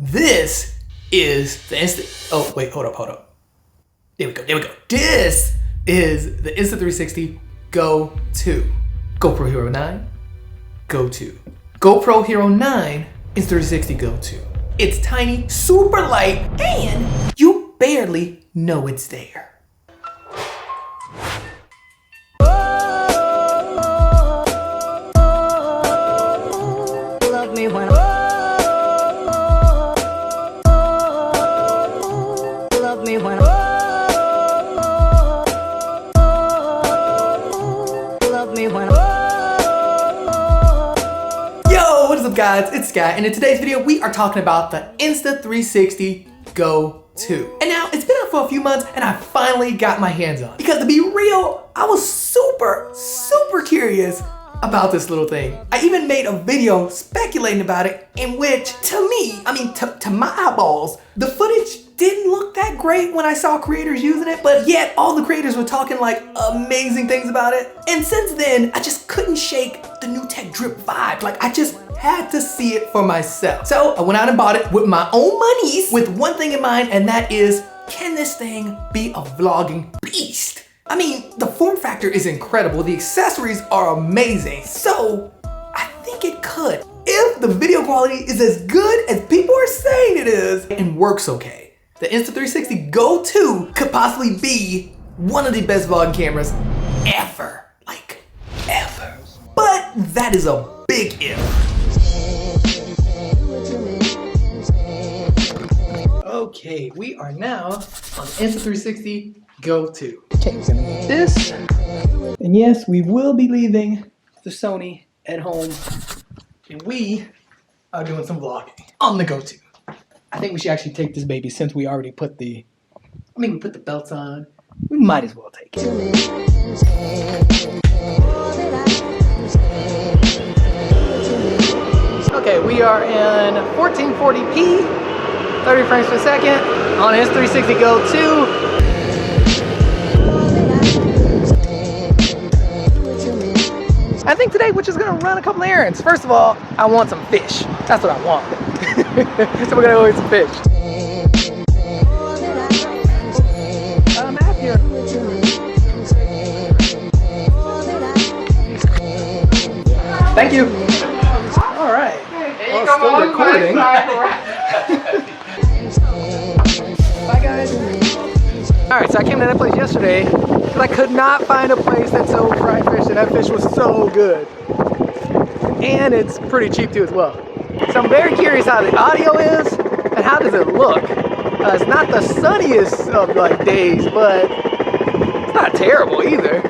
This is the oh wait, hold up. There we go. This is the Insta360 Go2. GoPro Hero 9, Go2. GoPro Hero 9, Insta360 Go2. It's tiny, super light, and you barely know it's there. What's up guys, it's Sky, and in today's video we are talking about the Insta360 Go2. And now it's been out for a few months and I finally got my hands on it. Because to be real, I was super curious about this little thing. I even made a video speculating about it in which, to me, to my eyeballs, the footage didn't look that great when I saw creators using it, but yet all the creators were talking like amazing things about it. And since then, I just couldn't shake the new tech drip vibe. Like I just had to see it for myself. So I went out and bought it with my own monies with one thing in mind, and that is, can this thing be a vlogging beast? I mean, the form factor is incredible. The accessories are amazing. So I think it could. If the video quality is as good as people are saying it is and works okay, the Insta360 Go2 could possibly be one of the best vlogging cameras ever. Like, ever. But that is a big if. Okay, we are now on Insta360 Go2. Okay, we're gonna get this. And yes, we will be leaving the Sony at home. And we are doing some vlogging on the Go2. I think we should actually take this baby since we already put the, we put the belts on. We might as well take it. Okay, we are in 1440p. 30 frames per second on Insta360 Go2. I think today we're just gonna run a couple errands. First of all, I want some fish. That's what I want. So we're gonna go eat some fish. I'm happy. Thank you. All right. Well, still recording. Bye guys. Alright, so I came to that place yesterday because I could not find a place that sold fried fish, and that fish was so good. And it's pretty cheap too as well. So I'm very curious how the audio is and how does it look. It's not the sunniest of like days, but it's not terrible either.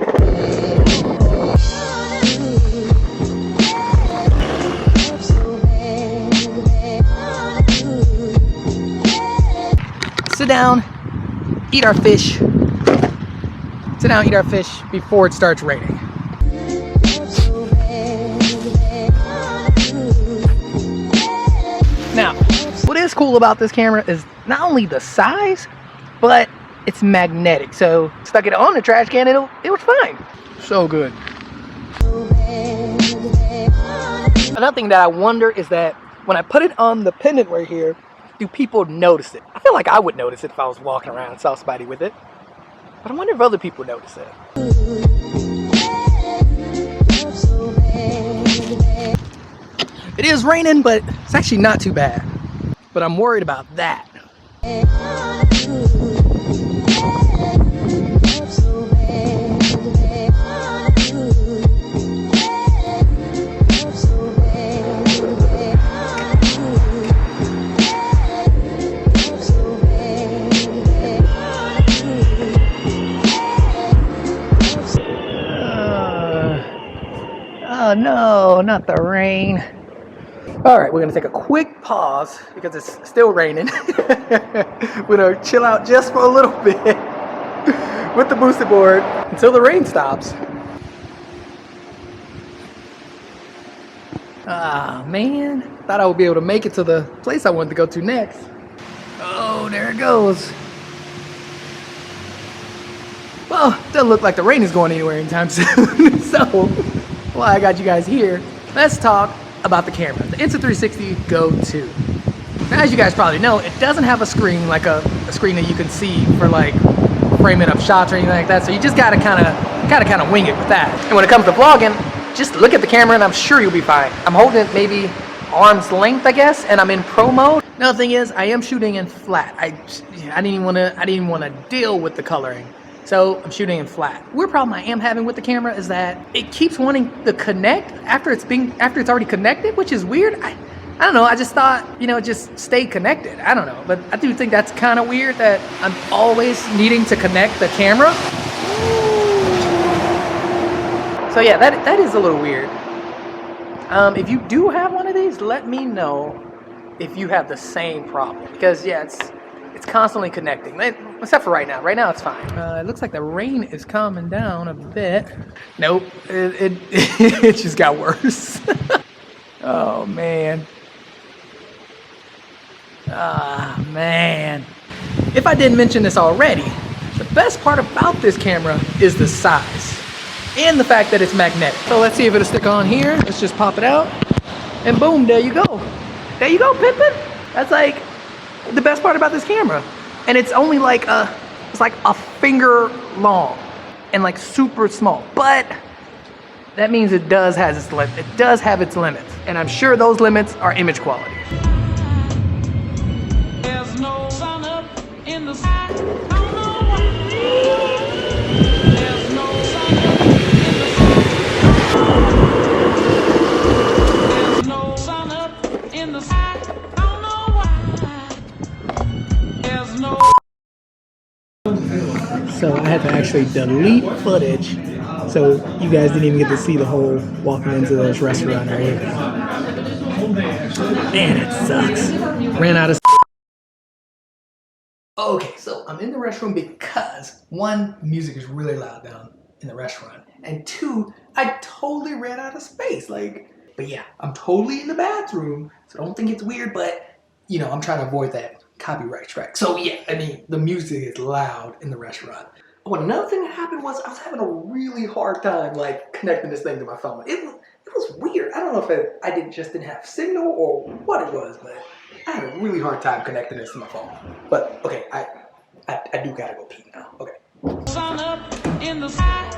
Sit down, eat our fish. Sit down, eat our fish before it starts raining. Now, what is cool about this camera is not only the size, but it's magnetic. So stuck it on the trash can, it was fine. So good. Another thing that I wonder is that when I put it on the pendant right here, do people notice it? I feel like I would notice it if I was walking around and saw somebody with it. But I wonder if other people notice it. It is raining, but it's actually not too bad. But I'm worried about that. Oh no, not the rain. All right, we're gonna take a quick pause because it's still raining. We're gonna chill out just for a little bit with the boosted board until the rain stops. Ah, man. Thought I would be able to make it to the place I wanted to go to next. Oh, there it goes. Well, doesn't look like the rain is going anywhere anytime soon. So, while I got you guys here, let's talk about the camera, the Insta360 Go2. Now, as you guys probably know, it doesn't have a screen like a screen that you can see for like framing up shots or anything like that. So you just gotta kind of wing it with that. And when it comes to vlogging, just look at the camera and I'm sure you'll be fine. I'm holding it maybe arm's length, I guess, and I'm in pro mode. Another thing is, I am shooting in flat. I didn't even want to deal with the coloring, so I'm shooting in flat. Weird problem I am having with the camera is that it keeps wanting to connect after it's already connected, which is weird. I don't know. I just thought, you know, just stay connected. I don't know, but I do think that's kind of weird that I'm always needing to connect the camera. So yeah, that is a little weird. If you do have one of these, let me know if you have the same problem, because yeah, it's constantly connecting, except for right now. Right now it's fine. It looks like the rain is calming down a bit. Nope, it just got worse. Oh man. Ah man. If I didn't mention this already, the best part about this camera is the size and the fact that it's magnetic. So let's see if it'll stick on here. Let's just pop it out and boom, there you go. There you go, Pippin. That's like the best part about this camera. And it's only like it's like a finger long and like super small. But that means it does have its limits. And I'm sure those limits are image quality. There's no sun up in the sky. So I had to actually delete footage, so you guys didn't even get to see the whole walking into this restaurant or anything. Man, it sucks. Ran out of. Okay, so I'm in the restroom because one, music is really loud down in the restaurant, and two, I totally ran out of space. But yeah, I'm totally in the bathroom, so don't think it's weird, but you know, I'm trying to avoid that copyright strike. So yeah, I mean, the music is loud in the restaurant. Oh, another thing that happened was I was having a really hard time like connecting this thing to my phone. It was weird. I don't know if I didn't have signal or what it was, but I had a really hard time connecting this to my phone. But okay, I do gotta go pee now. Okay. Sun up in the sky.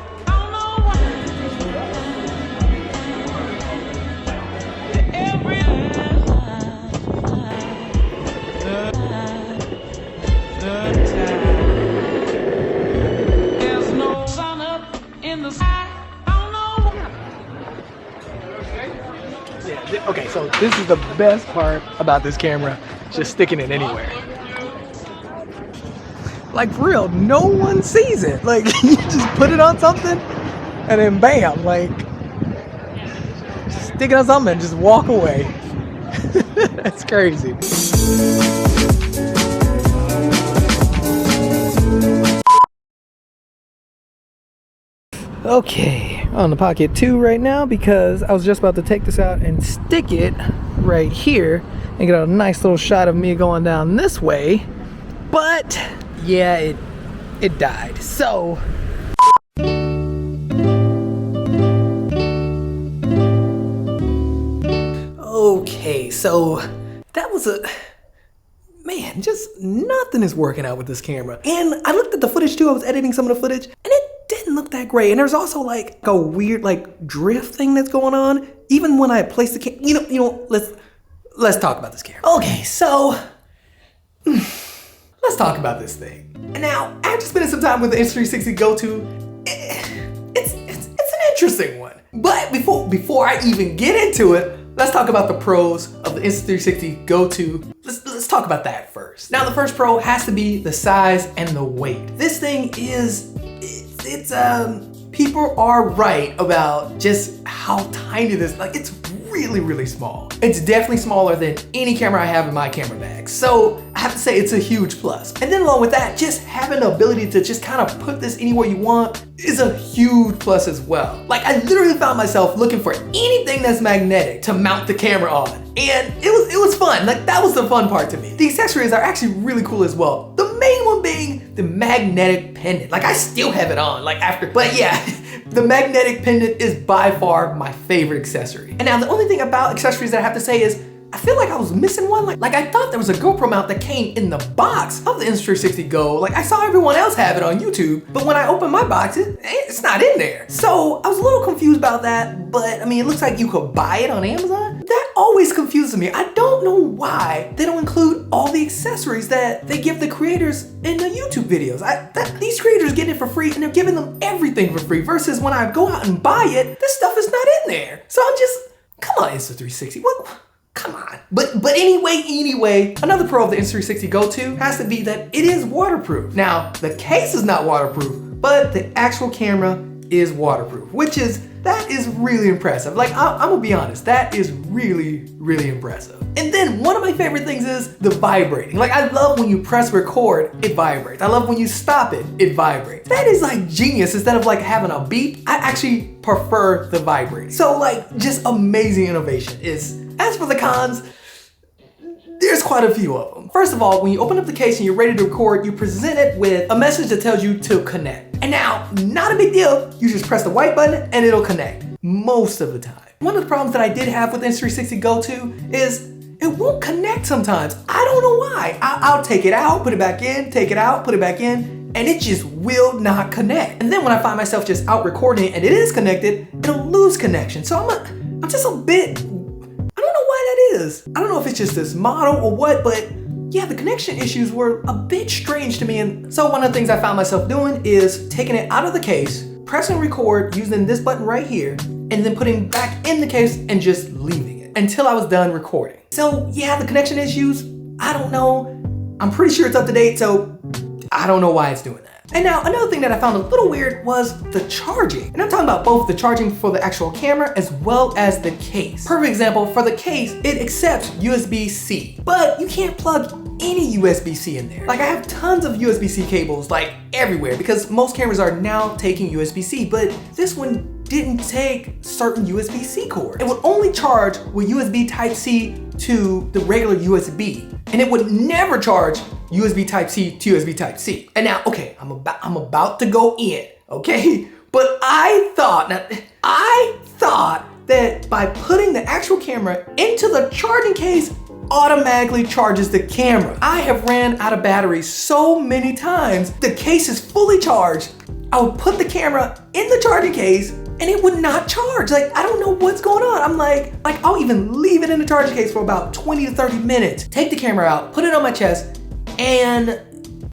Okay, so this is the best part about this camera, just sticking it anywhere. Like for real, no one sees it. Like you just put it on something and then bam, like stick it on something and just walk away. That's crazy. Okay, on the Pocket 2 right now because I was just about to take this out and stick it right here and get a nice little shot of me going down this way. But yeah, it died. So okay, so that was man, just nothing is working out with this camera. And I looked at the footage too. I was editing some of the footage and it didn't look that great. And there's also like a weird like drift thing that's going on. Even when I place the camera, you know, let's talk about this camera. Okay, so let's talk about this thing. And now, after spending some time with the Insta360 Go2, it's an interesting one. But before I even get into it, let's talk about the pros of the Insta360 Go2. Let's talk about that first. Now, the first pro has to be the size and the weight. This thing people are right about just how tiny this, like it's really, really small. It's definitely smaller than any camera I have in my camera bag. So I have to say it's a huge plus. And then along with that, just having the ability to just kind of put this anywhere you want is a huge plus as well. Like I literally found myself looking for anything that's magnetic to mount the camera on. And it was fun. Like that was the fun part to me. The accessories are actually really cool as well. The main one being the magnetic pendant. Like I still have it on like after, but yeah, the magnetic pendant is by far my favorite accessory. And now the only thing about accessories that I have to say is I feel like I was missing one. Like I thought there was a GoPro mount that came in the box of the Insta360 Go. Like I saw everyone else have it on YouTube, but when I opened my box, it's not in there. So I was a little confused about that, but I mean, it looks like you could buy it on Amazon. That always confuses me. I don't know why they don't include all the accessories that they give the creators in the YouTube videos. These creators get it for free and they're giving them everything for free versus when I go out and buy it, this stuff is not in there. So I'm just, come on Insta360, what? Come on. But anyway, another pro of the Insta360 Go2 has to be that it is waterproof. Now, the case is not waterproof, but the actual camera is waterproof, that is really impressive. Like, I'm gonna be honest, that is really, really impressive. And then one of my favorite things is the vibrating. Like, I love when you press record, it vibrates. I love when you stop it, it vibrates. That is like genius. Instead of like having a beep, I actually prefer the vibrate. So like, just amazing innovation. As for the cons, there's quite a few of them. First of all, when you open up the case and you're ready to record, you present it with a message that tells you to connect. And now, not a big deal, you just press the white button and it'll connect, most of the time. One of the problems that I did have with Insta360 Go2 is it won't connect sometimes. I don't know why. I'll take it out, put it back in, take it out, put it back in, and it just will not connect. And then when I find myself just out recording it and it is connected, it'll lose connection. So I'm just a bit, I don't know why that is. I don't know if it's just this model or what, but yeah, the connection issues were a bit strange to me. And so one of the things I found myself doing is taking it out of the case, pressing record using this button right here, and then putting back in the case and just leaving it until I was done recording. So yeah, the connection issues, I don't know. I'm pretty sure it's up to date, so I don't know why it's doing that. And now another thing that I found a little weird was the charging. And I'm talking about both the charging for the actual camera as well as the case. Perfect example, for the case, it accepts USB-C, but you can't plug any USB-C in there. Like I have tons of USB-C cables like everywhere because most cameras are now taking USB-C, but this one didn't take certain USB-C cords. It would only charge with USB Type-C to the regular USB, and it would never charge USB Type-C to USB Type-C. And now, okay, I'm about to go in, okay? But I thought that by putting the actual camera into the charging case, automatically charges the camera. I have ran out of batteries so many times. The case is fully charged. I would put the camera in the charging case and it would not charge. Like, I don't know what's going on. I'm like I'll even leave it in the charging case for about 20 to 30 minutes. Take the camera out, put it on my chest, and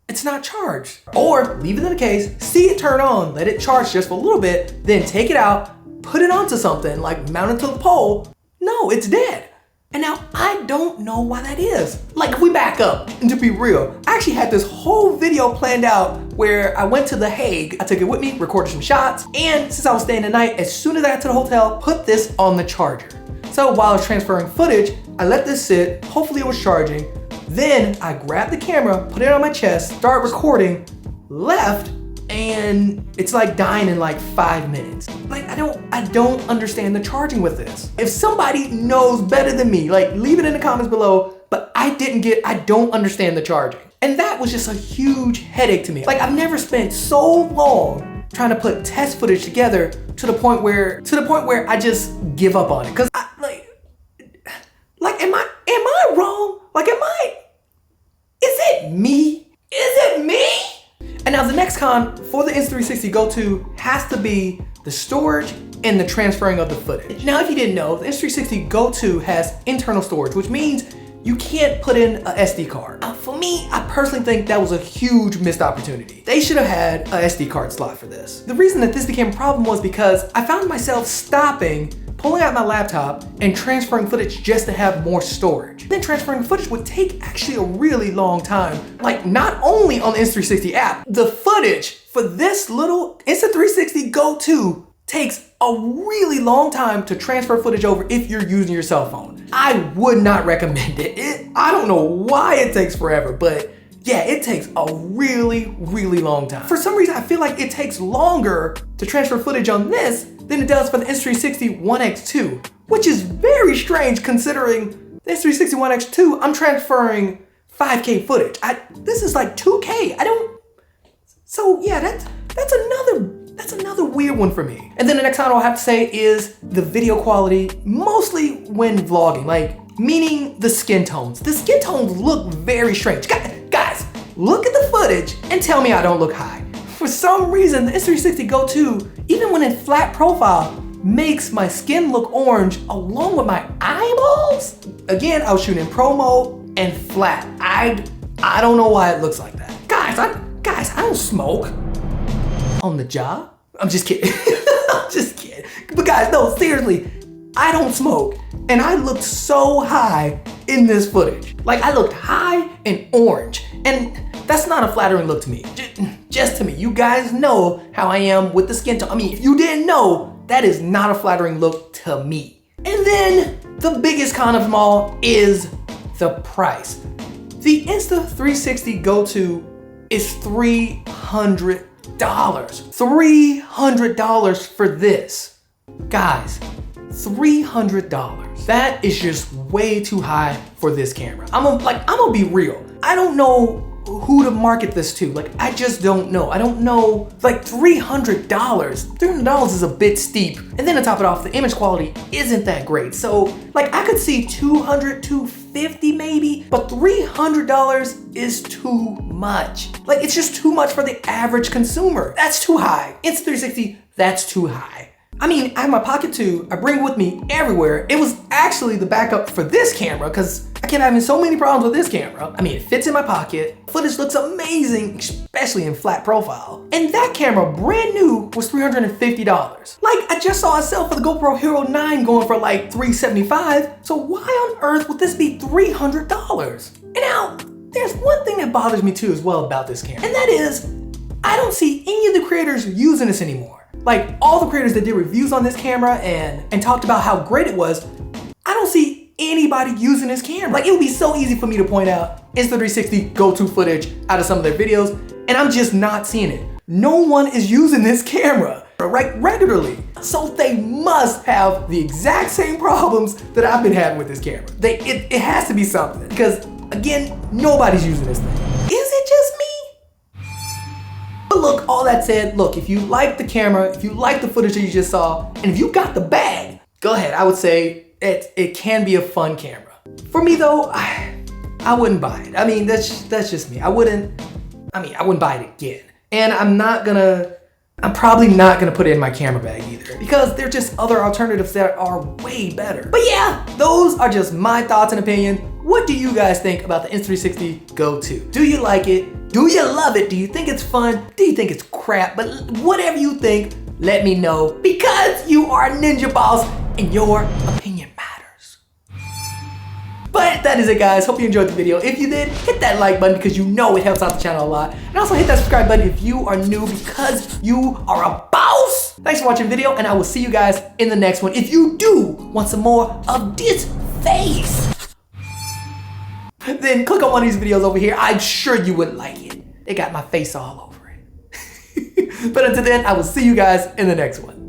it's not charged. Or leave it in the case, see it turn on, let it charge just for a little bit, then take it out, put it onto something, like mount it to the pole. No, it's dead. And now I don't know why that is. Like if we back up, and to be real, I actually had this whole video planned out where I went to The Hague, I took it with me, recorded some shots, and since I was staying the night, as soon as I got to the hotel, put this on the charger. So while I was transferring footage, I let this sit, hopefully it was charging, then I grabbed the camera, put it on my chest, start recording, left, and it's like dying in like 5 minutes. Like I don't understand the charging with this. If somebody knows better than me, like leave it in the comments below, but I don't understand the charging. And that was just a huge headache to me. Like I've never spent so long trying to put test footage together to the point where I just give up on it. Cause am I wrong? Is it me? Is it me? And now the next con for the Insta360 Go2 has to be the storage and the transferring of the footage. Now, if you didn't know, the Insta360 Go2 has internal storage, which means you can't put in a SD card. For me, I personally think that was a huge missed opportunity. They should have had a SD card slot for this. The reason that this became a problem was because I found myself stopping, pulling out my laptop, and transferring footage just to have more storage. Then transferring footage would take actually a really long time. Like not only on the Insta360 app, the footage for this little Insta360 Go2 takes a really long time to transfer footage over if you're using your cell phone. I would not recommend it. I don't know why it takes forever, but yeah, it takes a really, really long time. For some reason, I feel like it takes longer to transfer footage on this than it does for the Insta360 One X2, which is very strange considering the Insta360 One X2, I'm transferring 5K footage. This is like 2K. So yeah, that's another weird one for me. And then the next time I'll have to say is the video quality, mostly when vlogging. Like meaning the skin tones. The skin tones look very strange. Guys, look at the footage and tell me I don't look high. For some reason, the Insta360 Go2, even when in flat profile, makes my skin look orange along with my eyeballs. Again, I was shooting in pro mode and flat. I don't know why it looks like that. Guys, I don't smoke on the job. I'm just kidding. I'm just kidding. But guys, no, seriously, I don't smoke. And I looked so high in this footage. Like, I looked high and orange. And that's not a flattering look to me. Just to me. You guys know how I am with the skin tone. I mean, if you didn't know, that is not a flattering look to me. And then the biggest con of them all is the price. The Insta360 Go2 is $300. $300 for this. Guys, $300. That is just way too high for this camera. I'm gonna be real. I don't know who to market this to. Like, I just don't know. I don't know, like $300. $300 is a bit steep. And then to top it off, the image quality isn't that great. So like, I could see $200, $250 maybe, but $300 is too much. Like, it's just too much for the average consumer. That's too high. Insta360, that's too high. I mean, I have my Pocket 2, I bring it with me everywhere. It was actually the backup for this camera because I kept having so many problems with this camera. I mean, it fits in my pocket, footage looks amazing, especially in flat profile. And that camera, brand new, was $350. Like, I just saw a sale for the GoPro Hero 9 going for like $375, so why on earth would this be $300? And now, there's one thing that bothers me too as well about this camera, and that is, I don't see any of the creators using this anymore. Like, all the creators that did reviews on this camera and talked about how great it was, I don't see anybody using this camera. Like, it would be so easy for me to point out Insta360 Go2 footage out of some of their videos, and I'm just not seeing it. No one is using this camera regularly. So they must have the exact same problems that I've been having with this camera. It has to be something, because again, nobody's using this thing. Is it just me? But look, all that said, look, if you like the camera, if you like the footage that you just saw, and if you got the bag, go ahead. I would say it can be a fun camera. For me though, I wouldn't buy it. I mean, that's just me. I wouldn't buy it again. And I'm probably not gonna put it in my camera bag either, because there are just other alternatives that are way better. But yeah, those are just my thoughts and opinion. What do you guys think about the Insta360 Go2? Do you like it? Do you love it? Do you think it's fun? Do you think it's crap? But whatever you think, let me know, because you are a ninja boss and your opinion matters. But that is it, guys. Hope you enjoyed the video. If you did, hit that like button because you know it helps out the channel a lot. And also hit that subscribe button if you are new, because you are a boss. Thanks for watching the video, and I will see you guys in the next one. If you do want some more of this face, then click on one of these videos over here. I'm sure you would like it. It got my face all over it. But until then, I will see you guys in the next one.